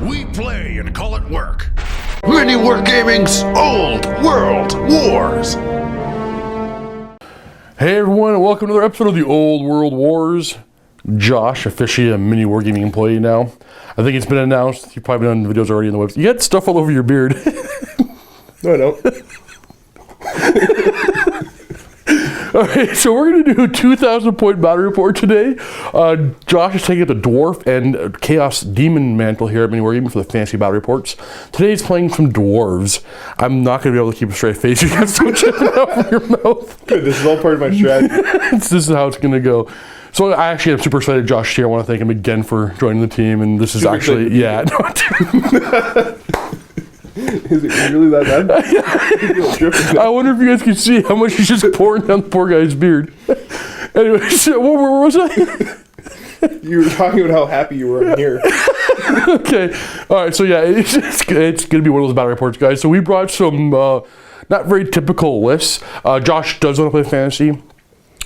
We play and call it work. MiniWarGaming's Old World Wars. Hey everyone, and welcome to another episode of the Old World Wars. Josh, officially a MiniWarGaming employee now. I think it's been announced. You've probably done videos already on the website. You got stuff all over your beard. No, I don't. Alright, so we're going to do a 2,000 point battle report today. Josh is taking up the Dwarf and Chaos Demon mantle here at MiniWarGaming for the fantasy battle reports. Today he's playing some Dwarves. I'm not going to be able to keep a straight face. You got so much out of your mouth. Good, this is all part of my strategy. This is how it's going to go. So I actually am super excited, Josh, here. I want to thank him again for joining the team. And this is actually, yeah. Is it really that bad? I wonder if you guys can see how much he's just pouring down the poor guy's beard. Anyway, so where was I? You were talking about how happy you were in here. Okay. All right. So yeah, it's going to be one of those battle reports, guys. So we brought some not very typical lists. Josh does want to play fantasy.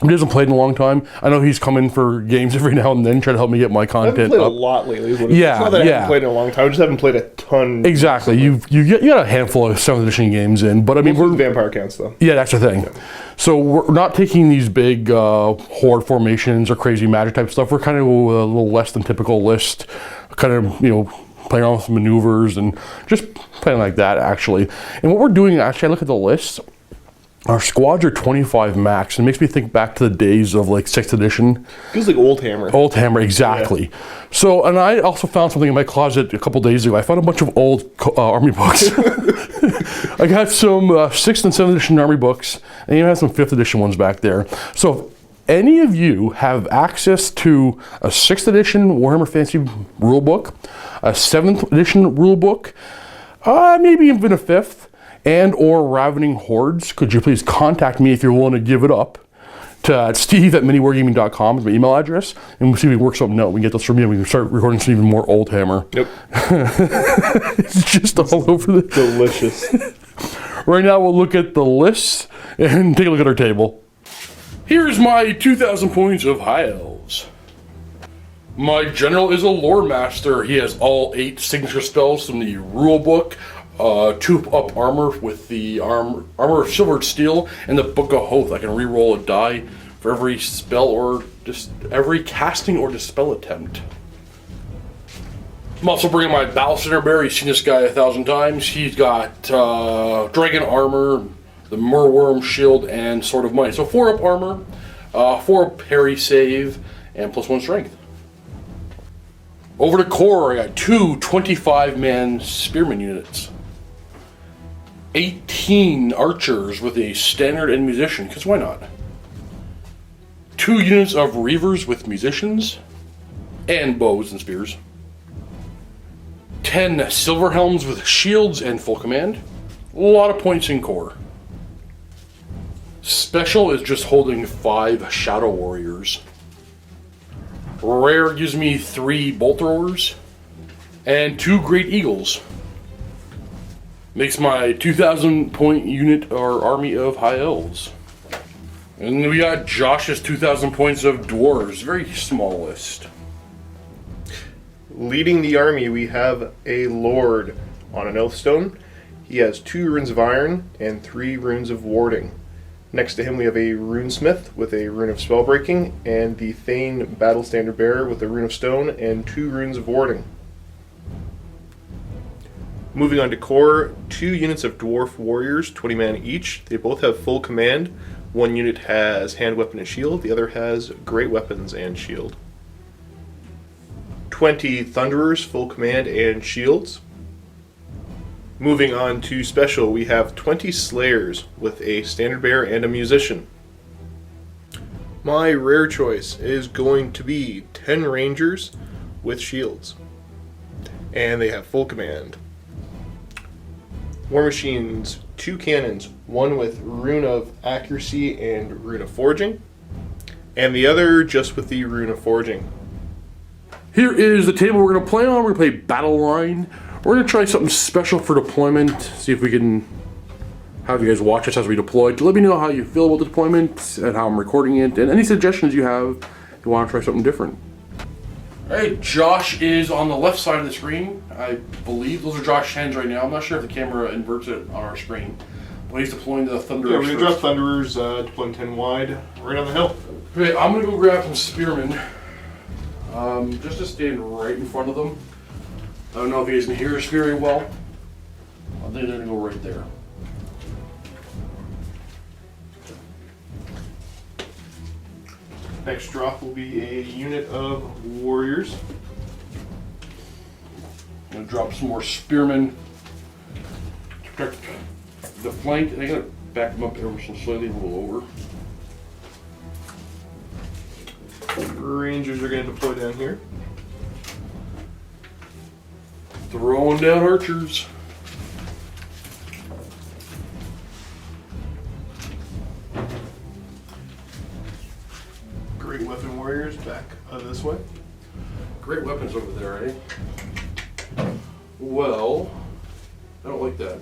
He hasn't played in a long time. I know he's come in for games every now and then, trying to help me get my content I haven't played up. a lot lately. It's Yeah, not that I haven't played in a long time. I just haven't played a ton. Exactly. You got a handful of 7th edition games in, but I mean, we're vampire counts though. Yeah, that's the thing. Yeah. So we're not taking these big horde formations or crazy magic type stuff. We're kind of a little less than typical list, kind of, playing around with maneuvers and just playing like that, actually. And what we're doing, actually, I look at the list. Our squads are 25 max. It makes me think back to the days of like 6th edition. Feels like Old Hammer. Old Hammer, exactly. Yeah. So, and I also found something in my closet a couple days ago. I found a bunch of old army books. I got some 6th and 7th edition army books, and even have some 5th edition ones back there. So, if any of you have access to a 6th edition Warhammer Fantasy rulebook, a 7th edition rulebook, maybe even a 5th, and or Ravening Hordes, could you please contact me if you're willing to give it up to steve@miniwargaming.com is my email address, and we'll see if we can work something out. We can get those from you, and we can start recording some even more Old Hammer. Yep. It's just all over the... Delicious. Right now we'll look at the lists and take a look at our table. Here's my 2,000 points of High Elves. My general is a lore master. He has all 8 signature spells from the rule book. 2-up armor with the armor of silvered steel, and the Book of Hoth. I can re-roll a die for every spell or just every casting or dispel attempt. I'm also bringing my Battle Center Bear. You've seen this guy 1,000 times. He's got dragon armor, the Merworm shield, and Sword of Might. So 4-up armor, 4-up parry save, and +1 strength. Over to core, I got 2 25-man spearman units. 18 archers with a standard and musician, because why not? 2 units of reavers with musicians and bows and spears. 10 silver helms with shields and full command. A lot of points in core. Special is just holding 5 shadow warriors. Rare gives me 3 bolt throwers and 2 great eagles. Makes my 2,000 point unit our army of High Elves. And we got Josh's 2,000 points of Dwarves. Very small list. Leading the army, we have a Lord on an Oathstone. He has 2 runes of iron and 3 runes of warding. Next to him we have a runesmith with a rune of spellbreaking, and the Thane battle standard bearer with a rune of stone and 2 runes of warding. Moving on to core, 2 units of dwarf warriors, 20 man each. They both have full command. One unit has hand weapon and shield, the other has great weapons and shield. 20 thunderers, full command and shields. Moving on to special, we have 20 slayers with a standard bearer and a musician. My rare choice is going to be 10 rangers with shields, and they have full command. War machines, 2 cannons, one with rune of accuracy and rune of forging, and the other just with the rune of forging. Here is the table we're going to play on. We're going to play Battle Line. We're going to try something special for deployment, see if we can have you guys watch us as we deploy. Let me know how you feel about the deployment and how I'm recording it, and any suggestions you have if you want to try something different. Alright, Josh is on the left side of the screen. I believe those are Josh's hands right now. I'm not sure if the camera inverts it on our screen. But he's deploying the Thunderers. Yeah, we're going to drop Thunderers, deploying 10 wide, right on the hill. Okay, I'm going to go grab some Spearmen. Just to stand right in front of them. I don't know if you guys can hear us very well. I think they're going to go right there. Next drop will be a unit of warriors. I'm going to drop some more Spearmen to protect the flank. And I got to back them up ever so slightly, a little over. Rangers are going to deploy down here. Throwing down archers. Great weapon warriors back this way. Great weapons over there, eh? Well, I don't like that.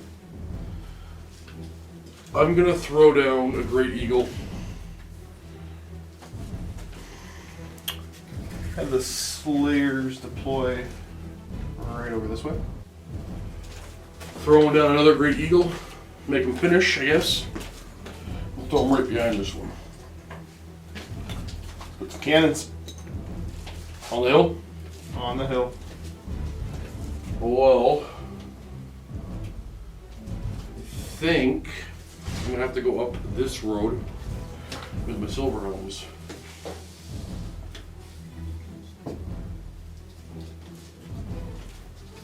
I'm gonna throw down a Great Eagle. Have the Slayers deploy right over this way. Throwing down another Great Eagle. Make them finish, I guess. We'll throw them right behind this one. Put the cannons On the hill? on the hill. Well, I think I'm gonna have to go up this road with my silver helms.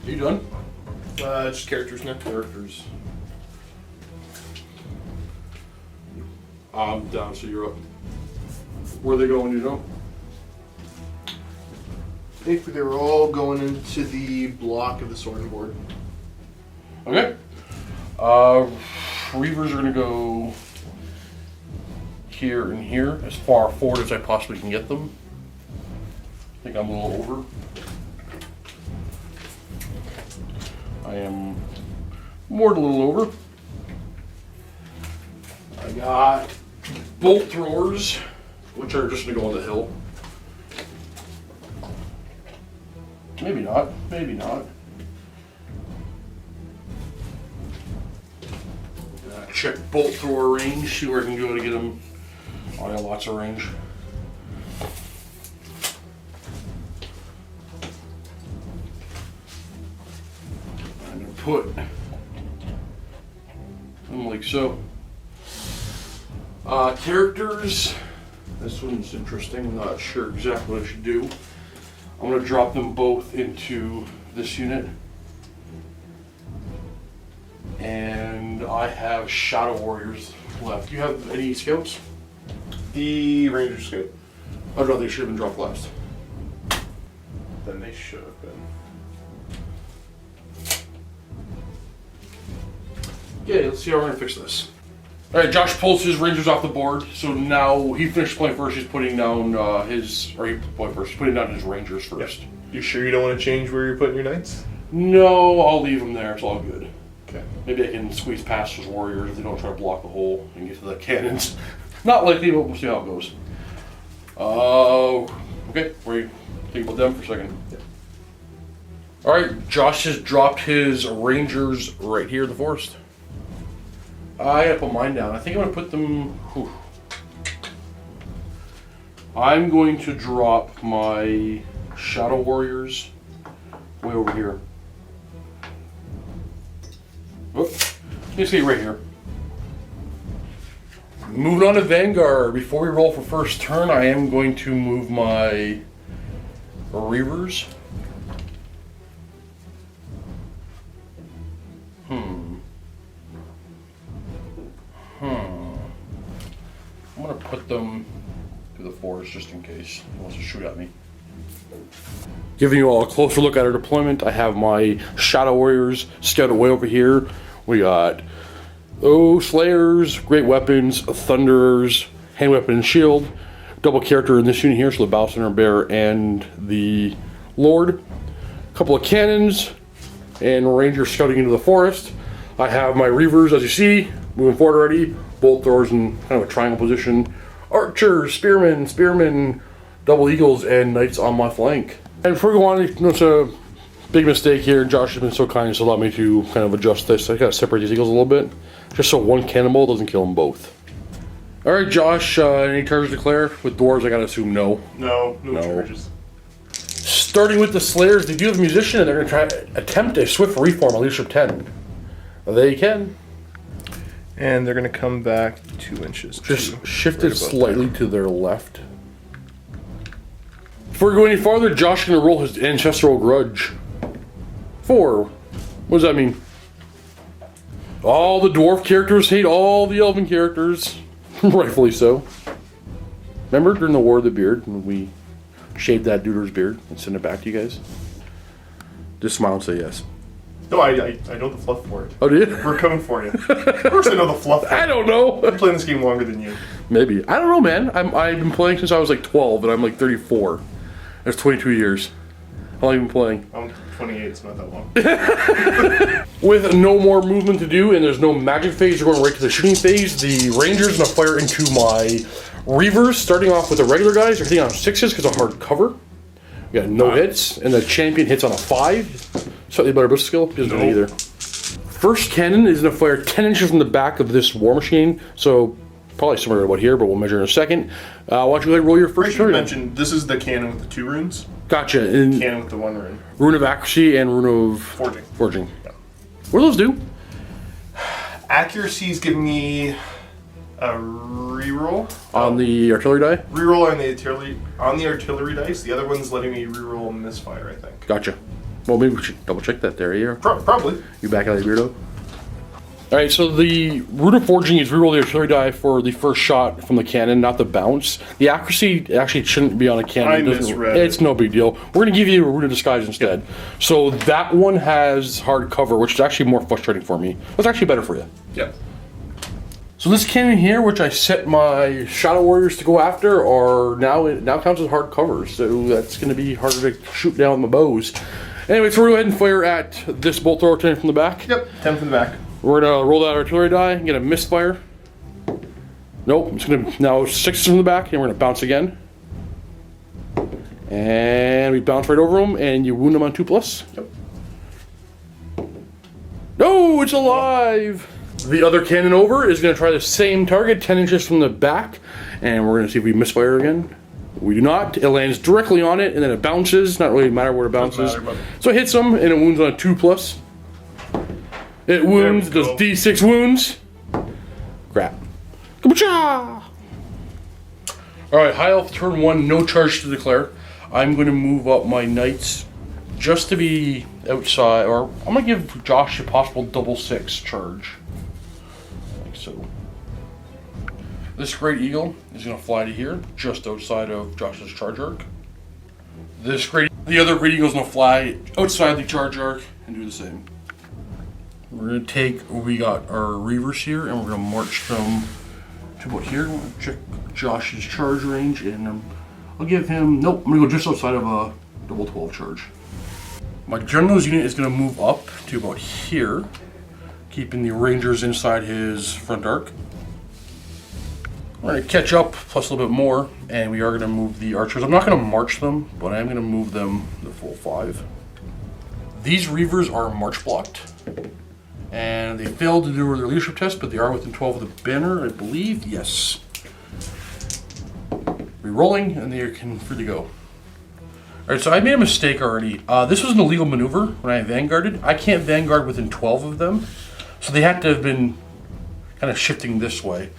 You done? Just characters now. Characters. I'm down, so you're up. Where are they going, you know? I think they were all going into the block of the sword board. Okay. Reavers are gonna go here and here, as far forward as I possibly can get them. I think I'm a little over. I am more than a little over. I got bolt throwers, which are just gonna go on the hill. Maybe not, maybe not. Check bolt thrower range, see where I can go to get them. Oh, I got lots of range. I'm gonna put them like so. Characters. This one's interesting. I'm not sure exactly what I should do. I'm gonna drop them both into this unit. And I have Shadow Warriors left. Do you have any scouts? The Ranger Scout. Oh no, they should have been dropped last. Then they should have been. Okay, let's see how we're gonna fix this. Alright, Josh pulls his Rangers off the board, so now he finished playing first, he's putting down he's putting down his Rangers first. Yep. You sure you don't want to change where you're putting your knights? No, I'll leave them there, it's all good. Okay. Maybe I can squeeze past his warriors if they don't try to block the hole and get to the cannons. Not likely, but we'll see how it goes. Okay, what do you think about them for a second? Yep. Alright, Josh has dropped his Rangers right here in the forest. I gotta put mine down. I think I'm gonna put them. Whew. I'm going to drop my Shadow Warriors way over here. Whoop. Basically right here. Moving on to Vanguard. Before we roll for first turn, I am going to move my Reavers. I'm gonna put them to the forest just in case he wants to shoot at me. Giving you all a closer look at our deployment, I have my Shadow Warriors scouted way over here. We got Slayers, Great Weapons, Thunderers, Hand Weapon and Shield. Double character in this unit here, so the Battle Center Bear and the Lord. A couple of cannons, and Rangers scouting into the forest. I have my Reavers, as you see, moving forward already. Bolt throwers in kind of a triangle position. Archers, spearmen, double eagles, and knights on my flank. And before we go on, it's a big mistake here. Josh has been so kind to allow me to kind of adjust this. I gotta separate these eagles a little bit, just so one cannonball doesn't kill them both. All right, Josh, any charges to declare? With dwarves, I gotta assume no. No charges. Starting with the Slayers, they do have a musician, and they're gonna try to attempt a swift reform on leadership 10. They can. And they're going to come back 2 inches. Just shift it slightly to their left. Before we go any farther, Josh is going to roll his ancestral grudge. 4. What does that mean? All the dwarf characters hate all the elven characters. Rightfully so. Remember during the War of the Beard when we shaved that duder's beard and sent it back to you guys? Just smile and say yes. No, I know the fluff for it. Oh, did you? We're coming for you. Of course I know the fluff for it. I don't know. I've been playing this game longer than you. Maybe. I don't know, man. I've been playing since I was like 12, and I'm like 34. That's 22 years. How long have you been playing? I'm 28, it's not that long. With no more movement to do, and there's no magic phase, you're going right to the shooting phase. The Ranger's going to fire into my Reavers, starting off with the regular guys. They're hitting on 6s because of hard cover. We got no hits, and the champion hits on a 5. Slightly better boost skill, doesn't know either. First cannon is going to fire 10 inches from the back of this war machine, so probably similar to what here, but we'll measure in a second. Why don't you go ahead and roll your first turn? Mention this is the cannon with the 2 runes. Gotcha. And Cannon with the 1 rune. Rune of Accuracy and Rune of Forging. Yeah. What do those do? Accuracy's giving me a reroll On the artillery die? Reroll on the artillery dice. The other one's letting me reroll misfire, I think. Gotcha. Well, maybe we should double check that there, yeah? Probably. You back out of the beardo? Alright, so the Rune of Forging is reroll the artillery die for the first shot from the cannon, not the bounce. The accuracy actually shouldn't be on a cannon. I misread it. It's no big deal. We're going to give you a Rune of Disguise instead. So that one has hard cover, which is actually more frustrating for me. It's actually better for you. Yeah. So this cannon here, which I set my Shadow Warriors to go after, are now counts as hard cover. So that's going to be harder to shoot down with my bows. Anyway, so we're going to go ahead and fire at this bolt thrower 10 from the back. Yep, 10 from the back. We're going to roll that artillery die and get a misfire. Nope, it's going to now 6 from the back, and we're going to bounce again. And we bounce right over them, and you wound them on 2+. Yep. No, it's alive! The other cannon over is going to try the same target, 10 inches from the back, and we're going to see if we misfire again. We do not. It lands directly on it, and then it bounces. Not really matter where it bounces. So it hits them, and it wounds on a 2+. It wounds, does D6 wounds. Crap. Kabucha! Alright, High Elf turn 1, no charge to declare. I'm going to move up my knights just to be outside, or I'm going to give Josh a possible double 6 charge. Like so. This Great Eagle is going to fly to here, just outside of Josh's charge arc. The other Great Eagle is going to fly outside the charge arc and do the same. We're going to take, we got our Reavers here, and we're going to march them to about here. We'll check Josh's charge range, and I'll give him, nope, I'm going to go just outside of a double 12 charge. My General's unit is going to move up to about here, keeping the Rangers inside his front arc. We're going to catch up, plus a little bit more, and we are going to move the archers. I'm not going to march them, but I am going to move them the full 5. These Reavers are march blocked, and they failed to do their leadership test, but they are within 12 of the banner, I believe. Yes. Re-rolling, and they are free to go. Alright, so I made a mistake already. This was an illegal maneuver when I vanguarded. I can't vanguard within 12 of them, so they had to have been kind of shifting this way.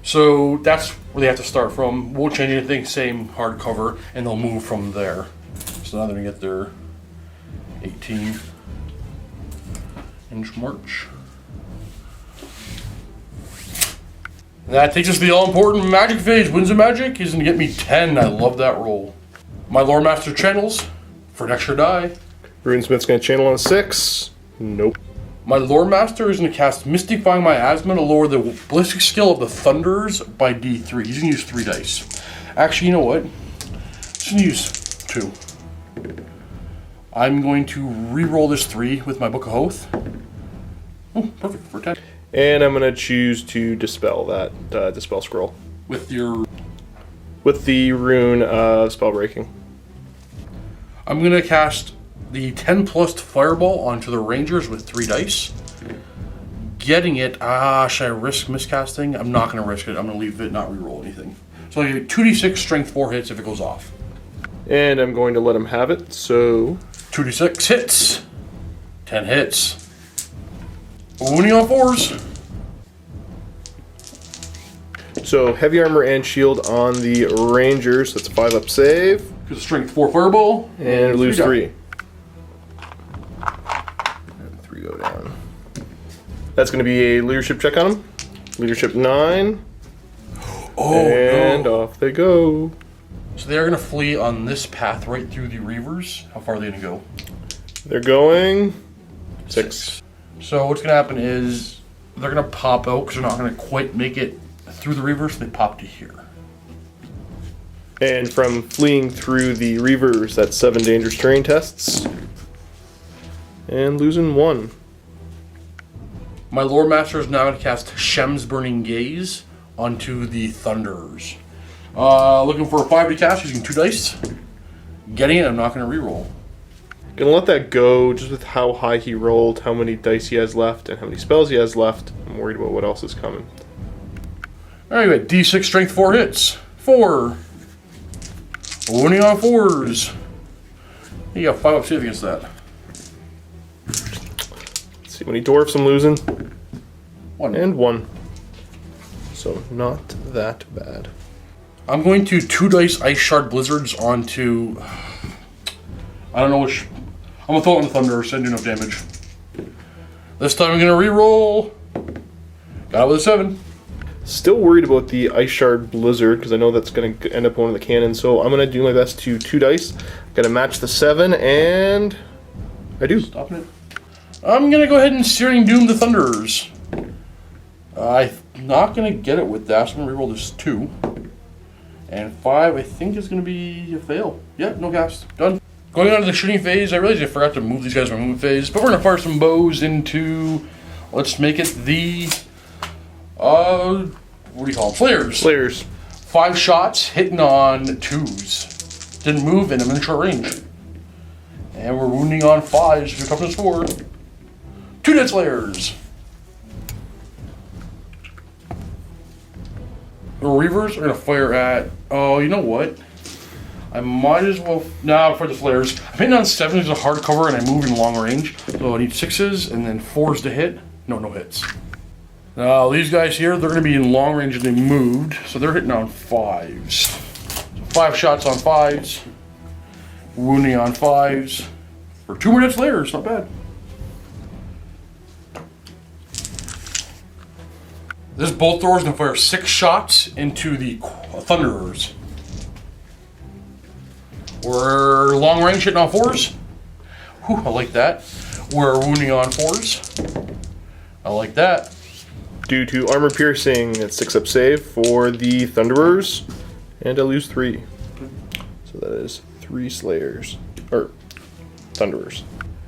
So that's where they have to start from. Won't change anything, same hard cover, and they'll move from there. So now they're gonna get their 18-inch march. That takes us to the all-important magic phase. Winds of Magic is gonna get me 10. I love that roll. My Lore Master channels for an extra die. Runesmith's gonna channel on a 6. Nope. My Lore Master is going to cast Mystifying Miasma to lower the ballistic skill of the Thunderers by D3. He's going to use 3 dice. Actually, you know what? He's going to use 2. I'm going to re-roll this 3 with my Book of Oath. Oh, perfect, for 10. And I'm gonna choose to dispel that dispel scroll With your... with the rune of spell breaking. I'm going to cast the 10 plus Fireball onto the Rangers with 3 dice. Getting it, should I risk miscasting? I'm not going to risk it. I'm going to leave it, not reroll anything. So I get 2d6 strength 4 hits if it goes off. And I'm going to let him have it, so... 2d6 hits. 10 hits. Wounding on 4s. So heavy armor and shield on the Rangers. That's a 5-up save. Because strength 4 Fireball. And lose 3. And 3 go down. That's going to be a leadership check on him. Leadership 9. Oh, and no. Off they go. So they're going to flee on this path right through the Reavers. How far are they going to go? They're going 6. So what's going to happen is they're going to pop out because they're not going to quite make it through the Reavers. So they pop to here. And from fleeing through the Reavers, that's 7 dangerous terrain tests. And losing 1. My Lore Master is now going to cast Shem's Burning Gaze onto the Thunderers. Looking for a 5 to cast using 2 dice. Getting it, I'm not going to reroll. Gonna let that go just with how high he rolled, how many dice he has left, and how many spells he has left. I'm worried about what else is coming. Alright, D6 strength 4 hits. 4. Wounding on 4s. You got 5 up save against that. Let's see how many dwarfs I'm losing. 1. And 1. So not that bad. I'm going to 2 dice Ice Shard Blizzards onto... I don't know which... I'm going to throw it on the Thunder, so I do no damage. This time I'm going to reroll. Got it with a 7. Still worried about the Ice Shard Blizzard, because I know that's going to end up going to the cannon, so I'm going to do my best to 2 dice. Got to match the 7, and... I do. Stopping it. I'm going to go ahead and Searing Doom the Thunderers. I'm not going to get it with that, so I'm going to reroll this 2. And 5, I think, is going to be a fail. Yeah, no cast. Done. Going on to the shooting phase, I realized I forgot to move these guys to my movement phase, but we're going to fire some bows into, let's make it the, what do you call them? Slayers. Slayers. 5 shots, hitting on 2s. Didn't move, and I'm in short range. And we're wounding on 5s, your toughness 4. 2 dead Slayers. The Reavers are going to fire at, oh, you know what? I might as well, for the Flares. I'm hitting on 7s as a hard cover and I move in long range. So I need 6s and then 4s to hit. No hits. Now these guys here, they're going to be in long range and they moved. So they're hitting on 5s. So 5 shots on 5s. Wounding on 5s. For 2 more dead Slayers, not bad. This bolt thrower is going to fire 6 shots into the Thunderers. We're long range hitting on 4s. Whew, I like that. We're wounding on 4s. I like that. Due to armor piercing, it's 6-up save for the Thunderers. And I lose 3. So that is 3 Slayers. Or, Thunderers.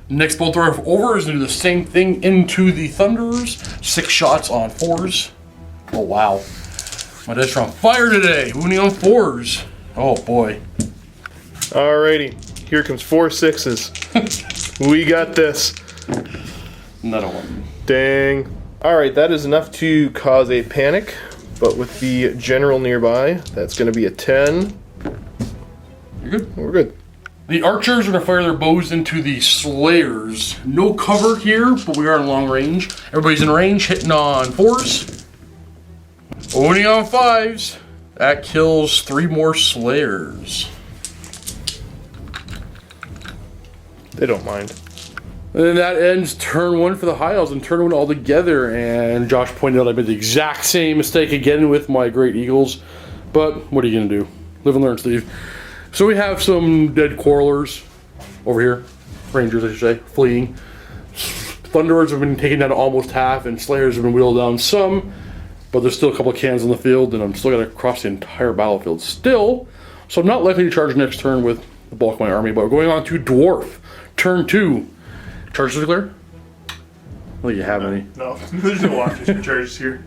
Next bolt thrower over is going to do the same thing into the Thunderers. 6 shots on 4s. Oh, wow. My dice are on fire today. Wounding on 4s. Oh, boy. Alrighty. Here comes 4 6s. We got this. Another one. Dang. Alright, that is enough to cause a panic. But with the general nearby, that's going to be a 10. You're good? We're good. The archers are going to fire their bows into the Slayers. No cover here, but we are in long range. Everybody's in range, hitting on 4s. Wounding on 5s. That kills 3 more Slayers. They don't mind. And then that ends turn 1 for the High Elves and turn 1 all together. And Josh pointed out I made the exact same mistake again with my Great Eagles. But what are you going to do? Live and learn, Steve. So we have some dead Quarrelers over here. Rangers, I should say, fleeing. Thunderers have been taken down to almost half, and Slayers have been wheeled down some. But there's still a couple of cannons on the field, and I'm still going to cross the entire battlefield still. So I'm not likely to charge next turn with the bulk of my army. But we're going on to Dwarf. Turn 2. Charges declare? I don't think you have any. No, there's no officer charges here.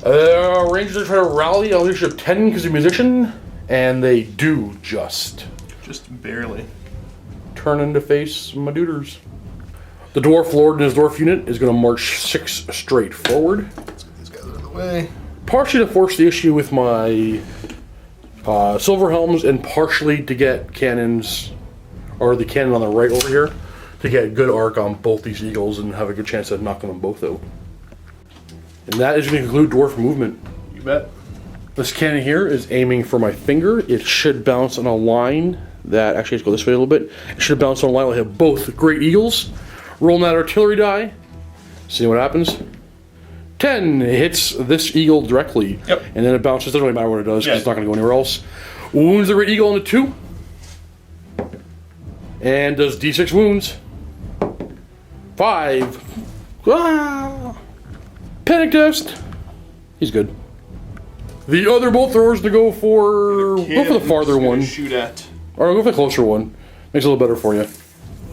Rangers are trying to rally a leadership 10 because they're a musician, and they do just. Just barely. turning to face my duders. The Dwarf Lord and his Dwarf unit is going to march 6 straight forward. Let's get these guys out of the way. Partially to force the issue with my Silver Helms, and partially to get cannons, or the cannon on the right over here, to get good arc on both these eagles and have a good chance of knocking them both out. And that is going to conclude Dwarf movement. You bet. This cannon here is aiming for my finger. It should bounce on a line that, actually let's go this way a little bit. It should bounce on a line. We'll hit both great eagles. Rolling that artillery die. See what happens. 10 hits this eagle directly. Yep. And then it bounces. Doesn't really matter what it does because Yeah. it's not going to go anywhere else. Wounds the great eagle into 2. And does d6 wounds. 5. Ah! Panic test. He's good. The other bolt throwers to go for the farther one. Shoot at. Or go for the closer one. Makes it a little better for you.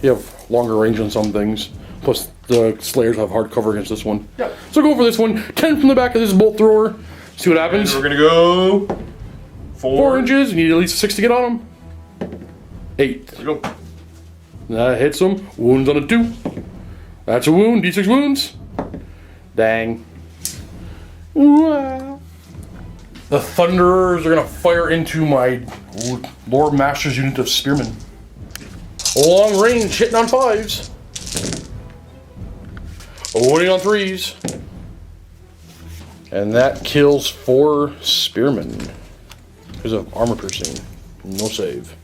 You have longer range on some things. Plus the Slayers have hard cover against this one. Yep. So go for this one. 10 from the back of this bolt thrower. See what happens. And we're gonna go 4 inches. You need at least 6 to get on him. 8. There we go. That hits him. Wounds on a 2. That's a wound. D6 wounds. Dang. The Thunderers are going to fire into my Lord Master's unit of Spearmen. Long range, hitting on 5s. Winning on 3s. And that kills 4 Spearmen. Because of armor piercing. No save.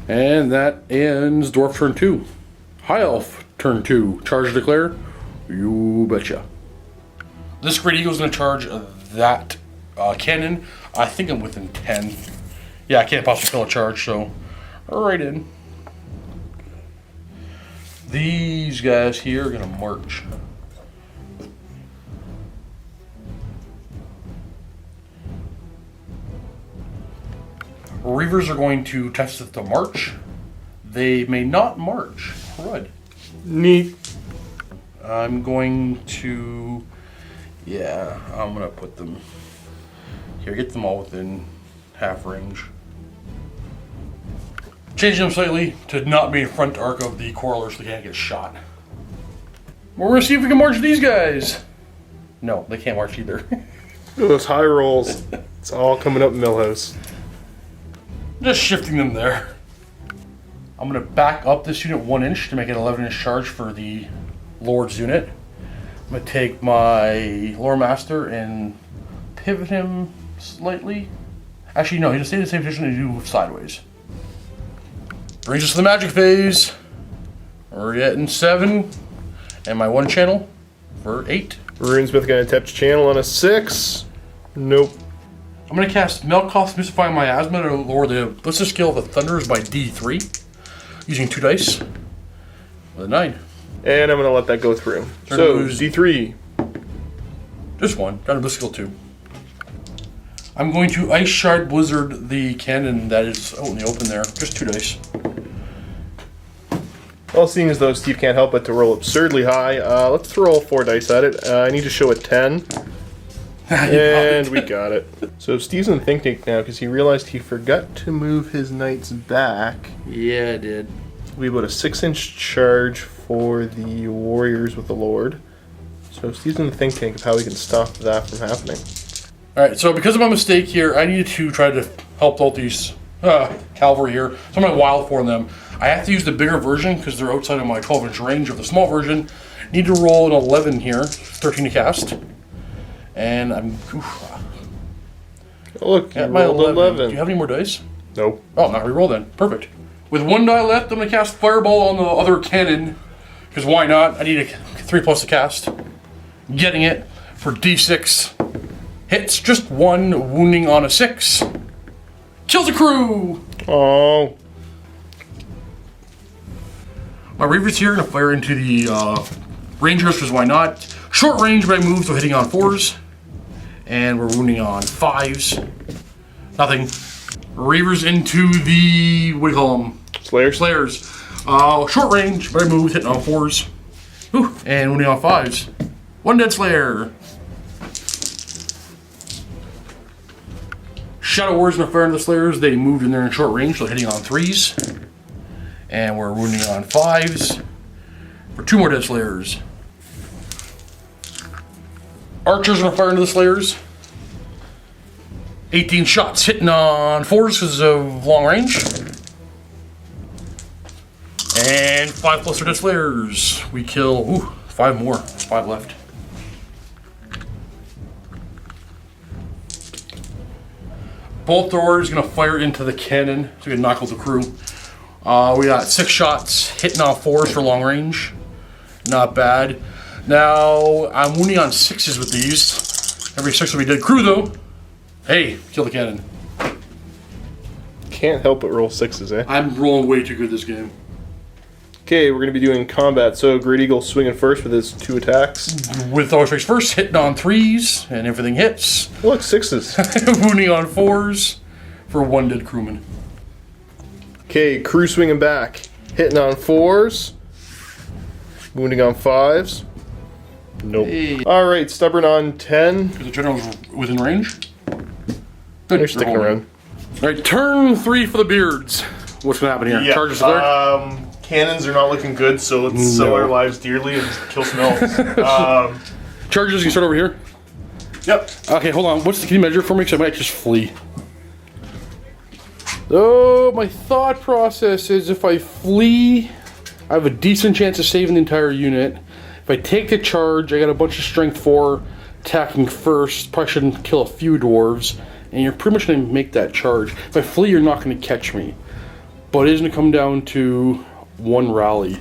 And that ends Dwarf turn 2. High Elf turn 2. Charge declare. You betcha. This Great Eagle is going to charge that cannon. I think I'm within 10. Yeah, I can't possibly fill a charge, so right in. These guys here are going to march. Reavers are going to test it to march. They may not march. Crud. Neat. I'm going to... Yeah, I'm going to put them... Here, get them all within half range. Changing them slightly to not be in front arc of the Quarrelers so they can't get shot. We're going to see if we can march these guys. No, they can't march either. Look at those high rolls. It's all coming up Millhouse. Just shifting them there. I'm going to back up this unit 1 inch to make it an 11 inch charge for the Lord's unit. I'm going to take my Lord Master and pivot him slightly. Actually, no, he just stay in the same position and do sideways. Brings us to the magic phase. We're getting 7. And my 1 channel for 8. Runesmith gonna touch channel on a 6. Nope. I'm going to cast Melkoth Mystifying Miasma to lower the ballistic skill of the Thunderers by D3. Using 2 dice. With a 9. And I'm gonna let that go through. So, D3. Just 1. Down to ballistic skill 2. I'm going to Ice Shard Blizzard the cannon that is out in the open there. Just 2 dice. Well, seeing as though Steve can't help but to roll absurdly high, let's throw 4 dice at it. I need to show a 10. And we got it. So Steve's in think tank now because he realized he forgot to move his knights back. Yeah, I did. We about a 6-inch charge for the warriors with the Lord. So Steve's in the think tank of how we can stop that from happening. Alright, so because of my mistake here, I needed to try to help out these cavalry here. So I'm going to wild form them. I have to use the bigger version because they're outside of my 12-inch range of the small version. Need to roll an 11 here, 13 to cast. And I'm... Oh, look, you at my rolled 11. Do you have any more dice? Nope. Oh, now reroll then. Perfect. With 1 die left, I'm going to cast Fireball on the other cannon. Because why not? I need a 3+ to cast. Getting it for D6. Hits just 1, wounding on a 6. Kills the crew! Oh. My Reavers here are going to fire into the Rangers, because why not? Short range, but I move, so hitting on 4s. And we're wounding on 5s. Nothing. Reavers into the, what do you call them? Slayers. Slayers. Short range, but I move, hitting on 4s. Ooh, and wounding on 5s. 1 dead Slayer. Shadow Warriors going to fire into the Slayers. They moved in there in short range, so hitting on 3s. And we're wounding on 5s for 2 more dead slayers. Archers are gonna fire into the slayers. 18 shots hitting on 4s because of long range. And 5 plus for dead slayers. We kill 5 more. 5 left. Bolt thrower is gonna fire into the cannon so we can knock out the crew. We got 6 shots hitting on 4s for long range. Not bad. Now I'm wounding on 6s with these. Every 6 will be dead crew though. Hey, kill the cannon. Can't help but roll 6s, eh? I'm rolling way too good this game. Okay, we're going to be doing combat. So Great Eagle swinging first with his 2 attacks. With always strikes first, hitting on 3s, and everything hits. Oh, look, 6s. Wounding on 4s for 1 dead crewman. Okay, crew swinging back. Hitting on 4s. Wounding on 5s. Nope. Hey. Alright, stubborn on 10. Because the general's within range. They're sticking around. Alright, turn 3 for the beards. What's going to happen here? Yeah. Charges declared? Cannons are not looking good, so let's sell our lives dearly and kill some elves. Charges, you start over here. Yep. Okay, hold on. Can you measure for me? Because I might just flee. Oh, my thought process is if I flee, I have a decent chance of saving the entire unit. If I take the charge, I got a bunch of strength 4 attacking first. Probably shouldn't kill a few dwarves. And you're pretty much going to make that charge. If I flee, you're not going to catch me. But it is going to come down to 1 rally.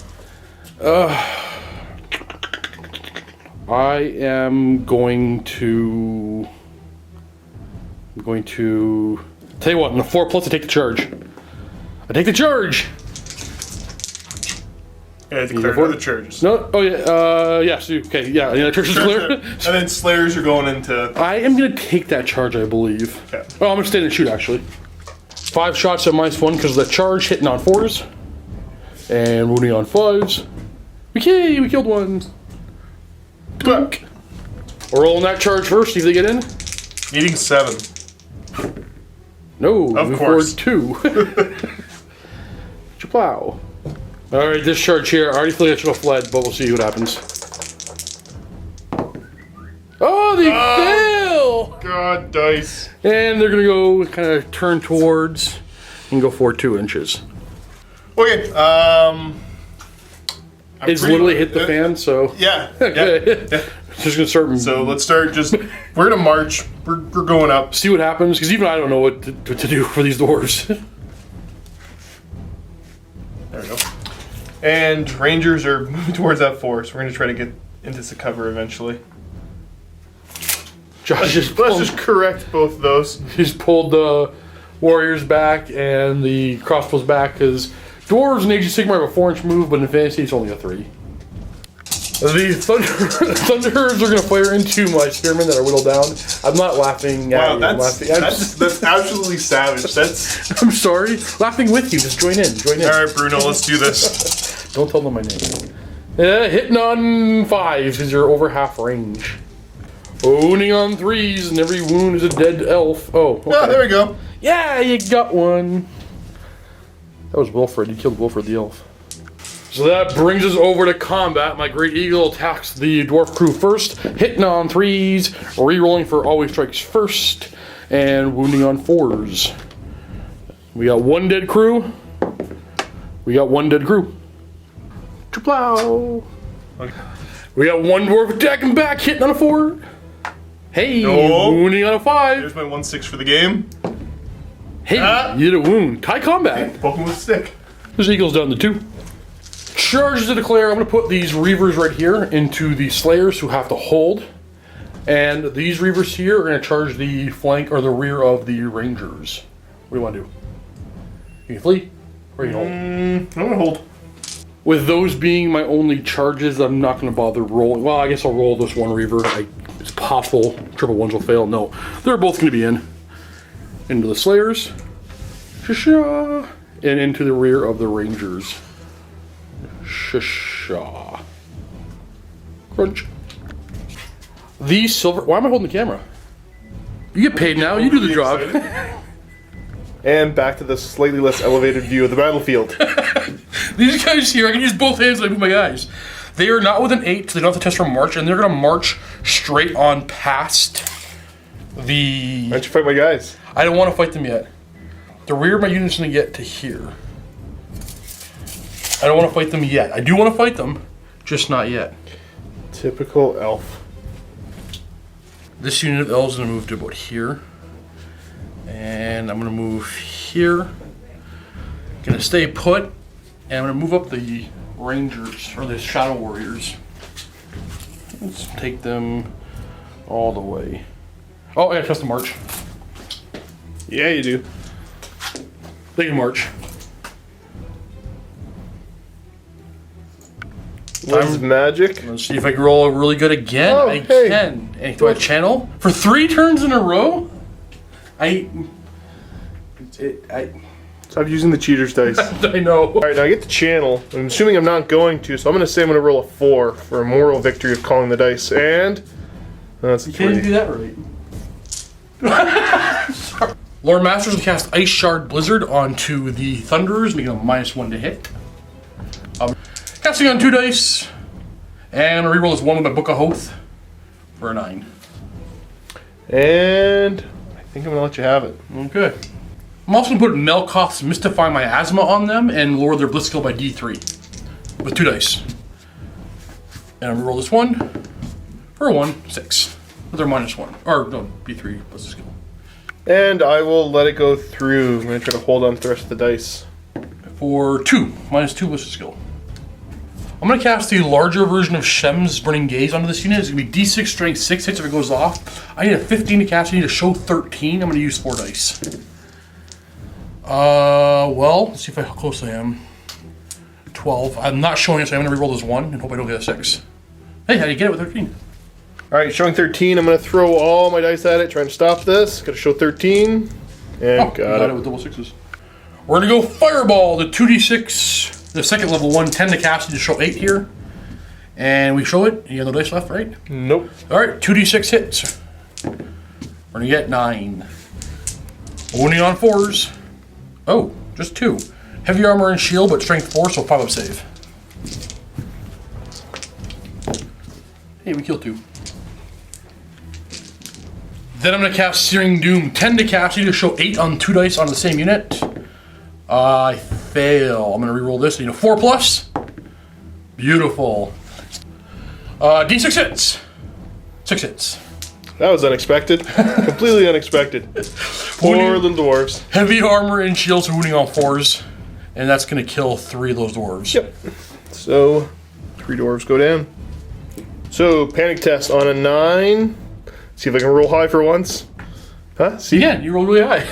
I am going to... Tell you what, in the 4 plus I take the charge. I take the charge! Yeah, declare the charges. No, oh yeah, yes, okay, yeah, the charge is clear. And then Slayers are going into... I am going to take that charge, I believe. Okay. Oh, I'm going to stand and shoot, actually. 5 shots at -1 because of the charge hitting on 4s. And wounding on 5s. Okay, we killed 1. We're rolling that charge first, see if they get in. Needing 7. No, Of we course. scored 2. Plow. Alright, this charge here, I already feel like I should have fled, but we'll see what happens. Oh, they fail! God, dice. And they're gonna go kind of turn towards and go forward 2 inches. Okay, It's literally hit the fan, so. Yeah. Okay. Yeah. Just gonna start. So let's start we're gonna march. We're going up. See what happens, because even I don't know what to do for these dwarves. There we go. And Rangers are moving towards that 4, so we're gonna try to get into some cover eventually. Josh just Let's just correct both of those. He's pulled the warriors back and the crossbows back, because dwarves in Age of Sigmar have a 4-inch move, but in fantasy it's only a 3. The Thunderers are going to fire into my spearmen that are whittled down. I'm not laughing at you. That's absolutely savage. I'm sorry. Laughing with you. Just join in. Alright, Bruno, let's do this. Don't tell them my name. Hitting on 5s because you're over half range. Wounding on 3s, and every wound is a dead elf. Oh, okay. Oh, there we go. Yeah, you got one. That was Wilfred. You killed Wilfred the elf. So that brings us over to combat. My Great Eagle attacks the dwarf crew first, hitting on 3s, re-rolling for always strikes first, and wounding on 4s. We got 1 dead crew. Plow. Okay. We got 1 dwarf attacking back, hitting on a 4. Hey, No. wounding on a 5. Here's my 1/6 for the game. Hey, you did a wound. Tie combat. Poke him with a stick. This eagle's down to 2. Charges to declare. I'm going to put these reavers right here into the slayers who have to hold. And these reavers here are going to charge the flank or the rear of the rangers. What do you want to do? You can flee or you can hold? I'm going to hold. With those being my only charges, I'm not going to bother rolling. Well, I guess I'll roll this 1 reaver. It's possible triple 1s will fail. No, they're both going to be in. Into the slayers. Sha-sha. And into the rear of the rangers. Sha-sha. Crunch. These silver... Why am I holding the camera? You get paid now. You do the job. And back to the slightly less elevated view of the battlefield. These guys here, I can use both hands when I move my guys. They are not with an 8, so they don't have to test for march, and they're going to march straight on past the... Why don't you fight my guys? I don't want to fight them yet. The rear of my unit's going to get to here. I don't want to fight them yet. I do want to fight them, just not yet. Typical elf. This unit of elves is going to move to about here. And I'm going to move here. Going to stay put. And I'm going to move up the rangers, or the shadow warriors. Let's take them all the way. Oh, I got to test the march. Yeah, you do. They can march. What's magic? Let's see if I can roll really good again. Oh, I hey. can. And do I channel? For 3 turns in a row? Stop using the cheater's dice. I know. Alright, now I get the channel. I'm assuming I'm not going to, so I'm going to say I'm going to roll a 4 for a moral victory of calling the dice. And that's a 3. Can't even do that right. Lord Masters will cast Ice Shard Blizzard onto the Thunderers, making them -1 to hit. Casting on 2 dice, and I'm going to reroll this 1 with my Book of Oath for a 9. And I think I'm going to let you have it. Okay. I'm also going to put Melkoth's Mystify Miasma on them and lower their Bliss skill by D3 with 2 dice. And I'm going to roll this 1 for a 1, 6. With their -1. Or, no, D3 plus the skill. And I will let it go through. I'm going to try to hold on to the rest of the dice. For 2, -2 plus the skill. I'm going to cast the larger version of Shem's Burning Gaze onto this unit. It's going to be D6 strength 6 hits if it goes off. I need a 15 to cast. I need to show 13. I'm going to use 4 dice. Well, let's see how close I am. 12. I'm not showing it, so I'm going to reroll this 1 and hope I don't get a 6. Hey, how do you get it with 13? Alright, showing 13. I'm going to throw all my dice at it, trying to stop this. Got to show 13. And got it. With double 6s. We're going to go Fireball, the 2d6. The second level one, 10 to cast, you just show 8 here. And we show it. You have no dice left, right? Nope. Alright, 2d6 hits. We're going to get 9. Wounding on 4s. Oh, just 2. Heavy armor and shield, but strength 4, so 5 up save. Hey, we killed 2. Then I'm going to cast Searing Doom. 10 to cast, you just show 8 on 2 dice on the same unit. I fail. I'm going to reroll this. I need a 4 plus. Beautiful. D6 hits. 6 hits. That was unexpected. Completely unexpected. For the dwarves. Heavy armor and shields wounding on 4s. And that's going to kill 3 of those dwarves. Yep. So, 3 dwarves go down. So, panic test on a 9. See if I can roll high for once. Huh? See? Again, you rolled really high.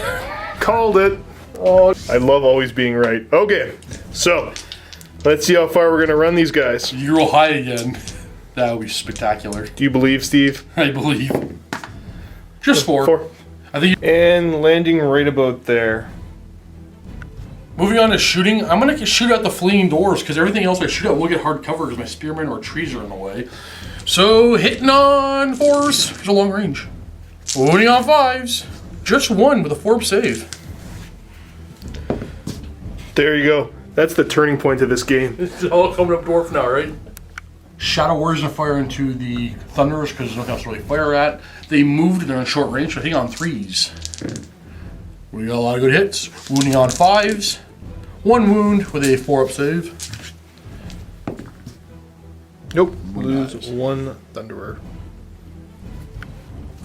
Called it. Oh, I love always being right. Okay, so let's see how far we're going to run these guys. You roll high again. That would be spectacular. Do you believe, Steve? I believe. Just 4. 4. I think. And landing right about there. Moving on to shooting, I'm going to shoot at the fleeing doors because everything else I shoot at will get hard cover because my spearmen or trees are in the way. So hitting on 4s, there's a long range. Wounding on 5s, just 1 with a 4 save. There you go. That's the turning point of this game. It's all coming up dwarf now, right? Shadow Warriors are fire into the Thunderers because there's nothing else to really fire at. They moved, they're in short range, so hitting on 3s. We got a lot of good hits. Wounding on 5s. 1 wound with a 4 up save. Nope. Lose 1 Thunderer.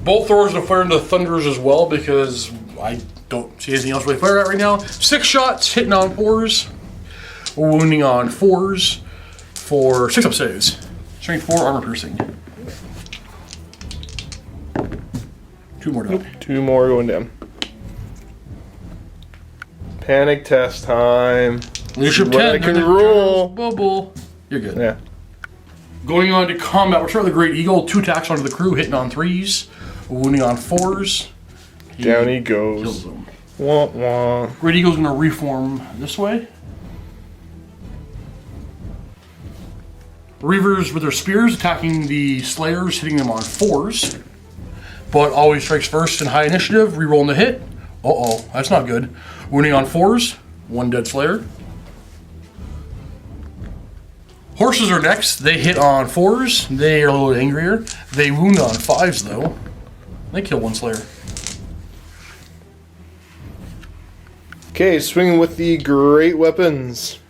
Both throwers are fire into the Thunderers as well because I don't see anything else really fire at right now. 6 shots, hitting on 4s. Wounding on 4s for 6 up saves. Strength 4, armor piercing. 2 more down. Nope. 2 more going down. Panic test time. Leadership 10. I can roll. Bubble. You're good. Yeah. Going on to combat, we're starting with the Great Eagle. 2 attacks onto the crew, hitting on 3s. Wounding on 4s. Down he goes. Kills them. Wah, wah. Great Eagle's going to reform this way. Reavers with their spears attacking the Slayers, hitting them on 4s. But always strikes first in high initiative, rerolling the hit. Uh-oh, that's not good. Wounding on 4s, 1 dead Slayer. Horses are next. They hit on 4s. They are a little angrier. They wound on 5s though. They kill 1 Slayer. Okay, swinging with the great weapons.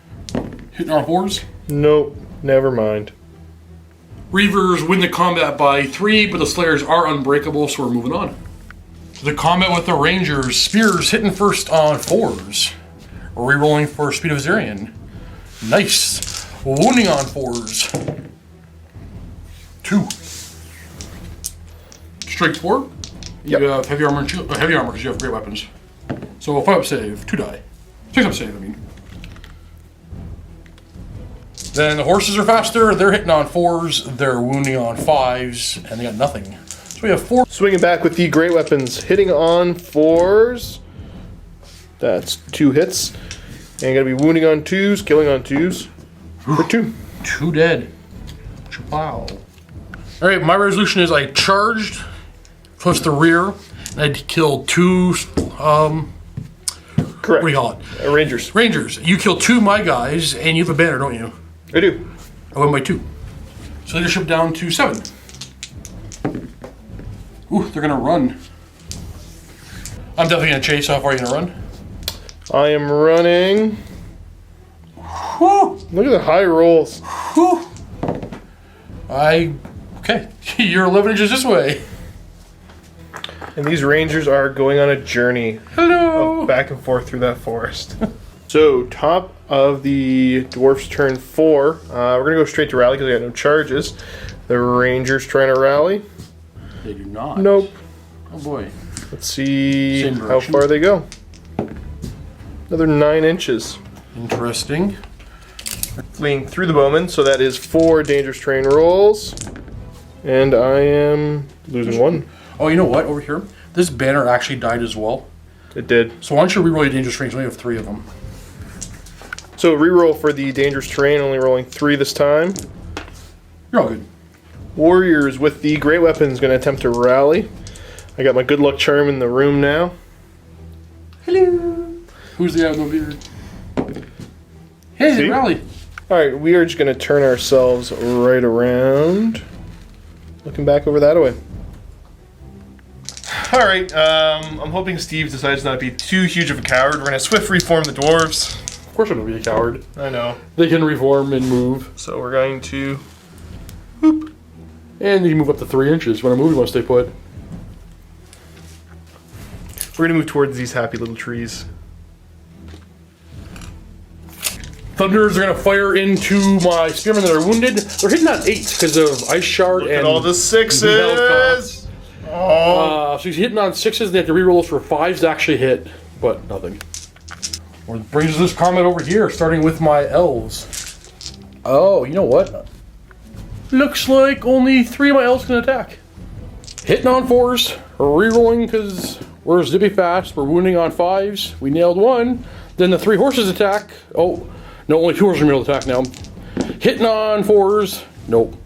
Hitting on 4s. Nope, never mind. Reavers win the combat by 3, but the Slayers are unbreakable, so we're moving on. The combat with the Rangers. Spears hitting first on 4s. Rerolling for Speed of Azarian. Nice. Wounding on 4s. 2. Strength 4. Yep. You have heavy armor and shield, heavy armor because you have great weapons. So 5-up save, 2 die. 6-up save, I mean. Then the horses are faster. They're hitting on 4s. They're wounding on 5s, and they got nothing. So we have 4. Swinging back with the great weapons, hitting on 4s. That's 2 hits. And gonna be wounding on 2s, killing on 2s. For 2. 2 dead. Wow. Alright, my resolution is I charged plus the rear, and I killed 2 Correct. what do you call it? Rangers. Rangers. You kill 2 of my guys, and you have a banner, don't you? I do. I win by 2. So leadership down to 7. Ooh, they're gonna run. I'm definitely gonna chase. How far are you gonna run? I am running. Whew. Look at the high rolls. Whew. Okay. You're 11 inches this way. And these rangers are going on a journey. Hello. Back and forth through that forest. So, top of the dwarfs turn 4. We're going to go straight to rally because I got no charges. The rangers trying to rally. They do not. Nope. Oh boy. Let's see Same how direction. far they go. Another 9 inches. Interesting. Fleeing through the bowman, so that is 4 dangerous terrain rolls. And I am losing 1. Oh, you know what? Over here, this banner actually died as well. It did. So why don't you reroll your dangerous range? We only have 3 of them. So reroll for the dangerous terrain, only rolling 3 this time. You're all good. Warriors with the great weapons going to attempt to rally. I got my good luck charm in the room now. Hello. Who's the guy with no beard? Hey, See? rally. Alright, we are just going to turn ourselves right around. Looking back over that way. Alright, I'm hoping Steve decides not to be too huge of a coward. We're going to swift reform the dwarves. Of course I'm going to be a coward. I know. They can reform and move. So we're going to... And you can move up to 3 inches when a movie wants to stay put. We're going to move towards these happy little trees. Thunderers are going to fire into my spearmen that are wounded. They're hitting on 8 because of Ice Shard Look and at all the 6s! Oh. so he's hitting on 6s. They have to reroll for 5s to actually hit, but nothing. Well, it brings this combat over here, starting with my elves. Oh, you know what? Looks like only 3 of my elves can attack. Hitting on 4s, rerolling because we're zippy fast. We're wounding on 5s. We nailed 1. Then the 3 horses attack. Oh, no, only 2 horses are able to attack now. Hitting on 4s. Nope.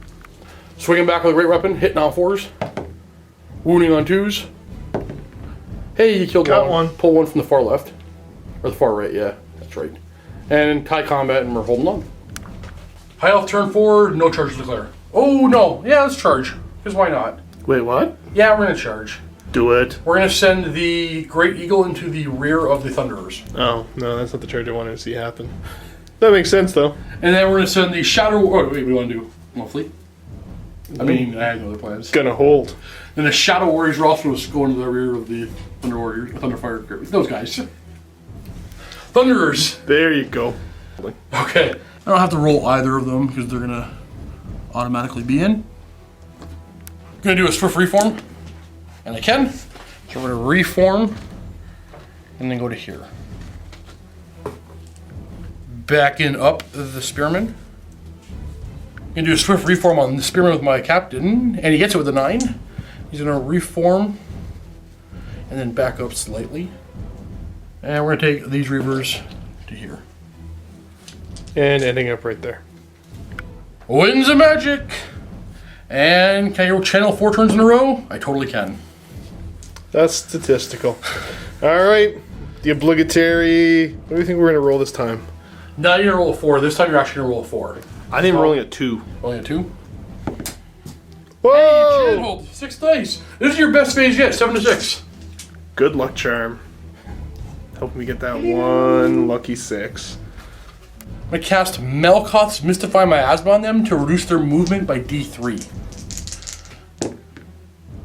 Swinging back with a great weapon. Hitting on 4s. Wounding on 2s. Hey, you killed Got one. one. Pull 1 from the far left. Or the far right, yeah. That's right. And tie combat, and we're holding on. High Elf turn 4, no charge to declare. Oh, no. Yeah, let's charge. Because why not? Wait, what? Yeah, we're going to charge. Do it. We're going to send the Great Eagle into the rear of the Thunderers. Oh, no, that's not the charge I wanted to see happen. That makes sense, though. And then we're going to send the Shadow... Oh, wait, what do you want to do? Want to flee? I mean, I had no other plans. Gonna hold. Then the Shadow Warriors are also going to go into the rear of the Thunder Warriors. Thunderfire Group. Those guys. Thunderers. There you go. Okay. I don't have to roll either of them because they're going to automatically be in. Going to do a swift reform. And I can. So we're going to reform. And then go to here. Backing up the Spearman. Going to do a swift reform on the Spearman with my captain. And he gets it with a 9. He's going to reform. And then back up slightly. And we're going to take these Reavers to here. And ending up right there. Winds of magic! And can I channel 4 turns in a row? I totally can. That's statistical. Alright. The obligatory... What do you think we're going to roll this time? Now you're going to roll a 4. This time you're actually going to roll a 4. I think we're rolling a 2. Only a 2. Whoa! Hey, Channel, 6 dice. This is your best phase yet, 7 to 6. Good luck charm. Help me get that one lucky 6. I'm going to cast Melkoth's Mystify Miasma on them to reduce their movement by D3.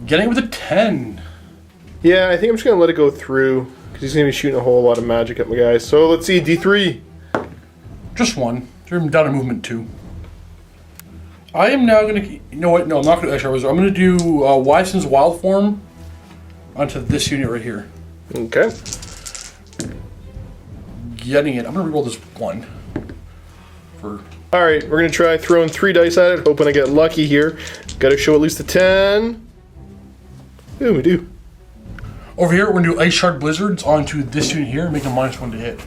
Getting it with a 10. Yeah, I think I'm just going to let it go through, because he's going to be shooting a whole lot of magic at my guys. So let's see, D3. Just 1. They're down to movement 2. I am now going to... You know what? No, I'm not going to extra wizard. I'm going to do Wison's Wild Form onto this unit right here. Okay. Getting it. I'm going to reroll this 1. Alright, we're going to try throwing 3 dice at it, hoping I get lucky here. Got to show at least a 10. Ooh, we do. Over here, we're going to do Ice Shard Blizzards onto this unit here and make a -1 to hit.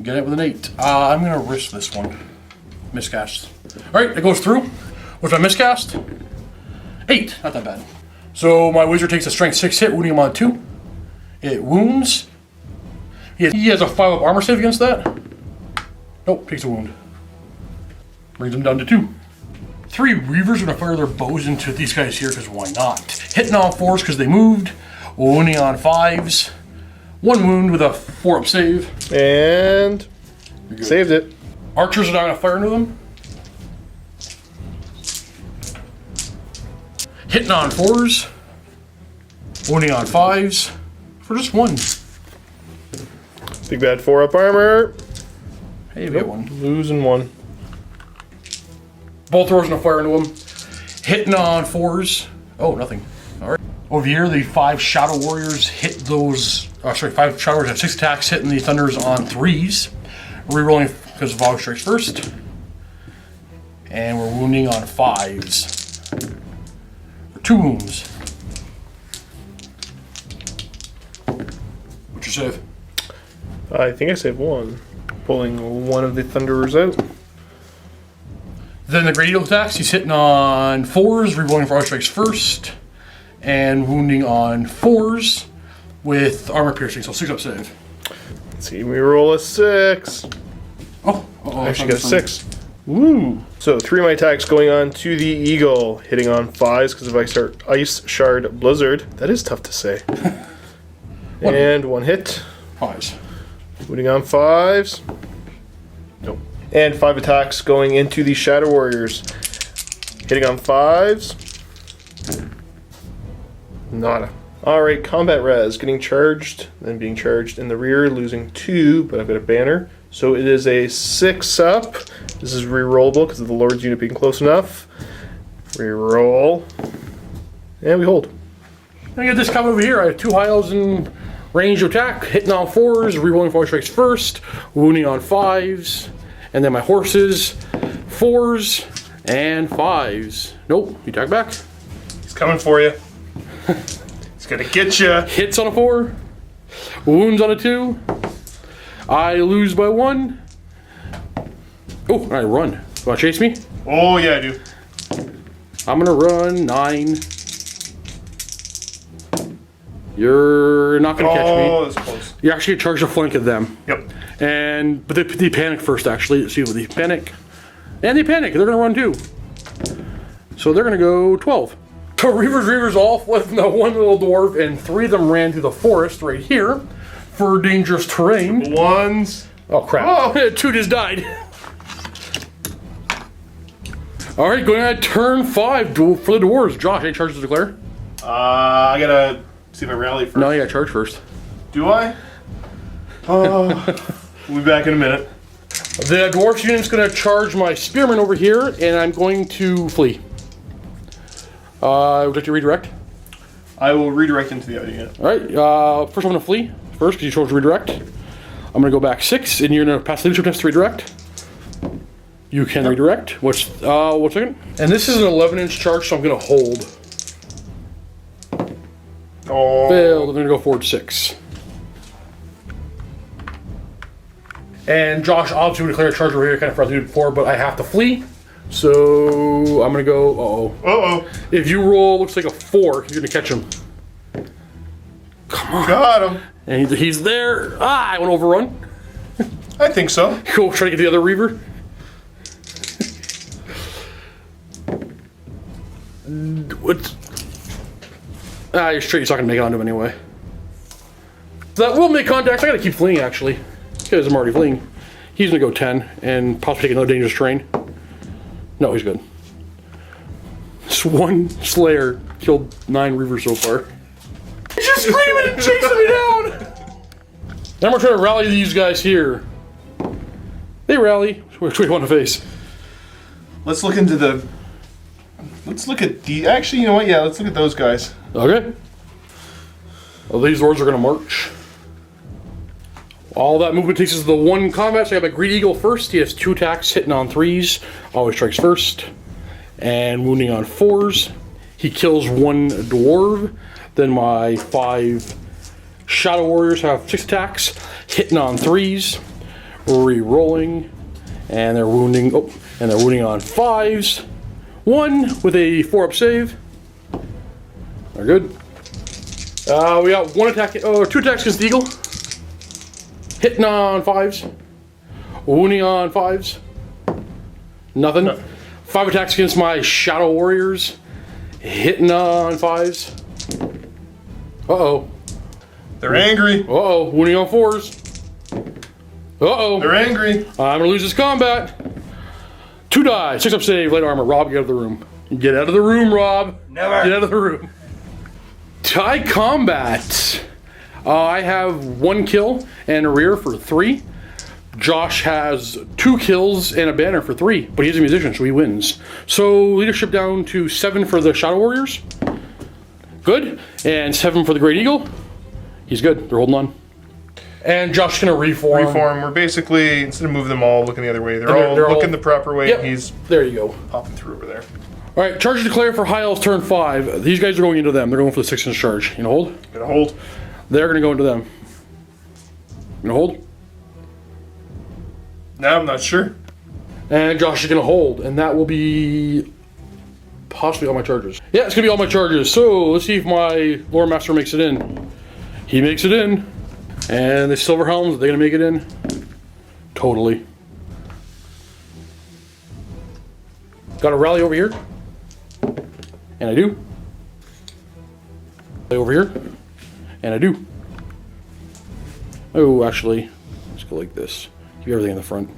Get it with an 8. I'm going to risk this one. Miscast. Alright, it goes through. What's my miscast? 8. Not that bad. So my wizard takes a strength 6 hit, wounding him on 2. It wounds. He has a 5 up armor save against that. Nope, takes a wound. Brings him down to 2. 3 Reavers are going to fire their bows into these guys here, because why not? Hitting on 4s because they moved. Wounding on 5s. 1 wound with a 4 up save. And saved it. Archers are not going to fire into them. Hitting on 4s. Wounding on 5s. For just 1. Big bad 4 up armor. Hey, you get 1. Losing 1. Both throwers going to fire into them. Hitting on 4s. Oh, nothing. Alright. Over here, the 5 Shadow Warriors hit those... 5 Shadow Warriors have 6 attacks, hitting the Thunders on 3s. Rerolling because of Volley Strikes first. And we're wounding on 5s. For 2 wounds. What's your save? I think I saved 1. Pulling one of the Thunderers out. Then the Great Eagle attacks. He's hitting on 4s, rerolling for Volley Strikes first. And wounding on 4s with armor piercing, so 6 up save. Let's see, we roll a 6. Oh, I actually got a 6. Woo! So 3 of my attacks going on to the Eagle, hitting on 5s because if I start Ice Shard Blizzard, that is tough to say. And 1 hit. 5s. Wounding on 5s. Nope. And 5 attacks going into the Shadow Warriors, hitting on 5s. Nada. Alright, combat res, getting charged, then being charged in the rear, losing 2, but I've got a banner. So it is a 6 up. This is rerollable because of the Lord's unit being close enough. Reroll. And we hold. I got this coming over here. I have 2 High Elves in range of attack, hitting on 4s, rerolling Volley Strikes first, wounding on 5s, and then my horses, 4s, and 5s. Nope, you attack back. He's coming for you. He's gonna get you. Hits on a 4, wounds on a 2. I lose by 1. Oh, I run. You wanna chase me? Oh yeah, I do. I'm gonna run 9. You're not gonna catch me. Oh, that's close. You actually charge the flank of them. Yep. But they panic first, actually. Let's see what they panic. And they panic. They're gonna run too. So they're gonna go 12. So Reavers all fled from that one little dwarf, and 3 of them ran through the forest right here for dangerous terrain. 1s. Oh crap! Oh. 2 just died. All right, going on turn 5 for the dwarves. Josh, any charges to declare? I gotta see if I rally first. No, you gotta charge first. Do I? Oh, we'll be back in a minute. The dwarf unit's gonna charge my spearman over here, and I'm going to flee. Would you like to redirect? I will redirect into the other unit. All right. First, I'm gonna flee first because you chose to redirect. I'm gonna go back 6, and you're gonna pass leadership test to redirect. You can redirect. 1 second. And this is an 11-inch charge, so I'm gonna hold. Oh. Failed. I'm gonna go forward 6. And Josh, obviously, would declare a charge over here, kind of forgot to do it before, but I have to flee. So I'm gonna go. Uh-oh. If you roll, looks like a 4, you're gonna catch him. Come on. Got him. And he's there. I want to overrun. I think so. Go try to get the other Reaver. What's... you're straight. He's not gonna make it onto him anyway. That will make contact. I gotta keep fleeing actually, because I'm already fleeing. He's gonna go 10 and possibly take another dangerous terrain. No, he's good. This one Slayer killed 9 Reavers so far. He's just screaming and chasing me down! Now we're trying to rally these guys here. They rally. Which way you want to face? Let's look into the... Let's look at the... Actually, you know what? Yeah, let's look at those guys. Okay. Well, these lords are going to march. All that movement takes us to the 1 combat. So I got my Great Eagle first. He has 2 attacks, hitting on 3s. Always strikes first. And wounding on 4s. He kills 1 dwarf. Then my 5 Shadow Warriors have 6 attacks, hitting on 3s. Re-rolling. And they're wounding. Oh, and they're wounding on 5s. 1 with a 4-up save. They're good. We got 1 attack, 2 attacks against the Eagle. Hitting on 5s. Wounding on 5s. Nothing. No. 5 attacks against my Shadow Warriors. Hitting on 5s. Uh-oh. They're angry. Uh-oh. Wounding on 4s. Uh-oh. They're angry. I'm gonna lose this combat. 2 die. 6-up save. Light armor. Rob, get out of the room. Get out of the room, Rob. Never. Get out of the room. Tie combat. I have 1 kill and a rear for 3. Josh has 2 kills and a banner for 3, but he's a musician, so he wins. So leadership down to 7 for the Shadow Warriors. Good. And 7 for the Great Eagle. He's good. They're holding on. And Josh's gonna reform. We're basically, instead of moving them all looking the other way, they're all looking the proper way. Yep. He's there you go. Popping through over there. All right, charge declare for High Elves turn 5. These guys are going into them. They're going for the 6-inch charge. You gonna hold? Gonna hold. They're gonna go into them. You gonna hold? No, I'm not sure. And Josh is gonna hold, and that will be possibly all my charges. Yeah, it's gonna be all my charges. So let's see if my Lore Master makes it in. He makes it in. And the Silver Helms, are they gonna make it in? Totally. Got a rally over here. And I do. Over here. And I do. Oh, actually, let's go like this. Keep everything in the front.